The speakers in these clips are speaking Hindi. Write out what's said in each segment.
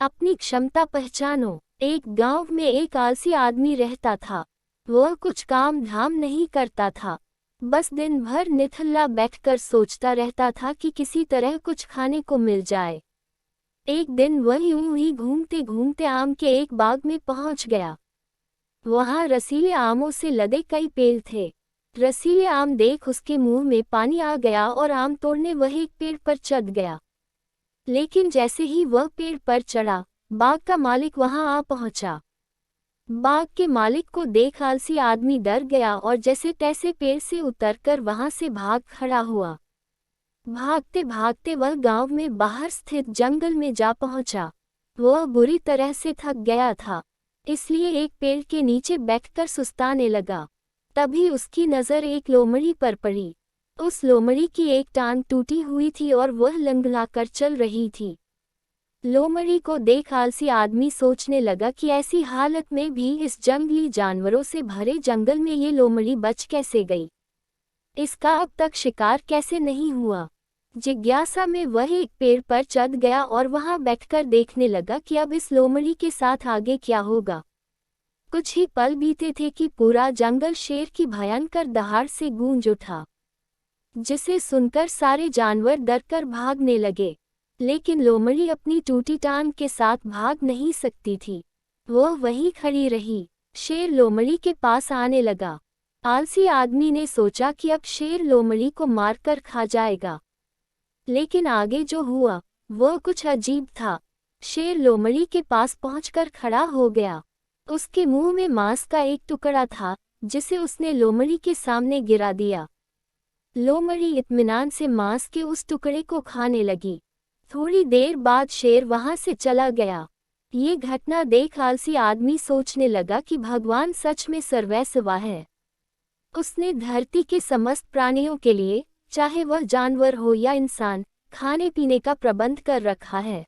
अपनी क्षमता पहचानो। एक गांव में एक आलसी आदमी रहता था। वह कुछ काम धाम नहीं करता था, बस दिन भर निठल्ला बैठकर सोचता रहता था कि किसी तरह कुछ खाने को मिल जाए। एक दिन वह यूं ही घूमते घूमते आम के एक बाग में पहुंच गया। वहां रसीले आमों से लदे कई पेड़ थे। रसीले आम देख उसके मुंह में पानी आ गया और आम तोड़ने वह एक पेड़ पर चढ़ गया। लेकिन जैसे ही वह पेड़ पर चढ़ा, बाग का मालिक वहां आ पहुंचा। बाग के मालिक को देख आलसी आदमी डर गया और जैसे तैसे पेड़ से उतरकर वहां से भाग खड़ा हुआ। भागते भागते वह गांव में बाहर स्थित जंगल में जा पहुंचा। वह बुरी तरह से थक गया था, इसलिए एक पेड़ के नीचे बैठकर सुस्ताने लगा। तभी उसकी नज़र एक लोमड़ी पर पड़ी। उस लोमड़ी की एक टांग टूटी हुई थी और वह लंगड़ाकर चल रही थी। लोमड़ी को देख आलसी आदमी सोचने लगा कि ऐसी हालत में भी इस जंगली जानवरों से भरे जंगल में ये लोमड़ी बच कैसे गई, इसका अब तक शिकार कैसे नहीं हुआ। जिज्ञासा में वह एक पेड़ पर चढ़ गया और वहां बैठकर देखने लगा कि अब इस लोमड़ी के साथ आगे क्या होगा। कुछ ही पल बीते थे कि पूरा जंगल शेर की भयंकर दहाड़ से गूंज उठा, जिसे सुनकर सारे जानवर डरकर भागने लगे। लेकिन लोमड़ी अपनी टूटी टांग के साथ भाग नहीं सकती थी। वह वहीं खड़ी रही। शेर लोमड़ी के पास आने लगा। आलसी आदमी ने सोचा कि अब शेर लोमड़ी को मारकर खा जाएगा, लेकिन आगे जो हुआ वह कुछ अजीब था। शेर लोमड़ी के पास पहुंचकर खड़ा हो गया। उसके मुंह में मांस का एक टुकड़ा था, जिसे उसने लोमड़ी के सामने गिरा दिया। लोमड़ी इत्मीनान से मांस के उस टुकड़े को खाने लगी। थोड़ी देर बाद शेर वहां से चला गया। ये घटना देख आलसी आदमी सोचने लगा कि भगवान सच में सर्वैसवा है। उसने धरती के समस्त प्राणियों के लिए, चाहे वह जानवर हो या इंसान, खाने पीने का प्रबंध कर रखा है।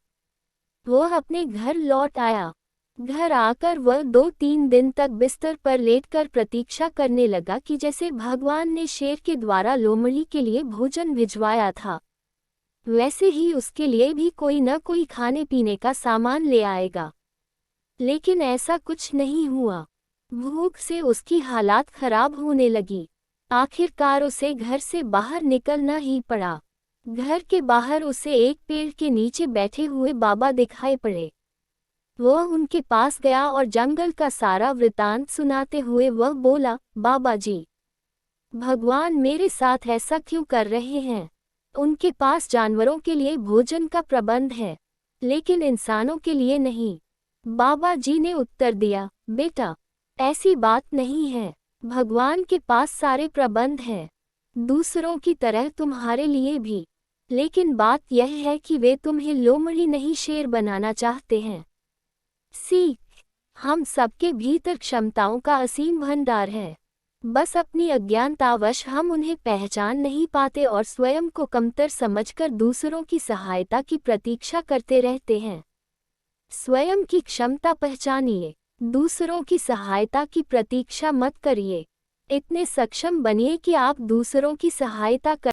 वह अपने घर लौट आया। घर आकर वह 2-3 दिन तक बिस्तर पर लेटकर प्रतीक्षा करने लगा कि जैसे भगवान ने शेर के द्वारा लोमड़ी के लिए भोजन भिजवाया था, वैसे ही उसके लिए भी कोई न कोई खाने पीने का सामान ले आएगा। लेकिन ऐसा कुछ नहीं हुआ। भूख से उसकी हालात खराब होने लगी। आखिरकार उसे घर से बाहर निकलना ही पड़ा। घर के बाहर उसे एक पेड़ के नीचे बैठे हुए बाबा दिखाई पड़े। वह उनके पास गया और जंगल का सारा वृतांत सुनाते हुए वह बोला, बाबा जी, भगवान मेरे साथ ऐसा क्यों कर रहे हैं? उनके पास जानवरों के लिए भोजन का प्रबंध है, लेकिन इंसानों के लिए नहीं। बाबा जी ने उत्तर दिया, बेटा, ऐसी बात नहीं है। भगवान के पास सारे प्रबंध हैं, दूसरों की तरह तुम्हारे लिए भी। लेकिन बात यह है कि वे तुम्हें लोमड़ी नहीं शेर बनाना चाहते हैं। सीख, हम सबके भीतर क्षमताओं का असीम भंडार है, बस अपनी अज्ञानतावश हम उन्हें पहचान नहीं पाते और स्वयं को कमतर समझकर दूसरों की सहायता की प्रतीक्षा करते रहते हैं। स्वयं की क्षमता पहचानिए, दूसरों की सहायता की प्रतीक्षा मत करिए। इतने सक्षम बनिए कि आप दूसरों की सहायता कर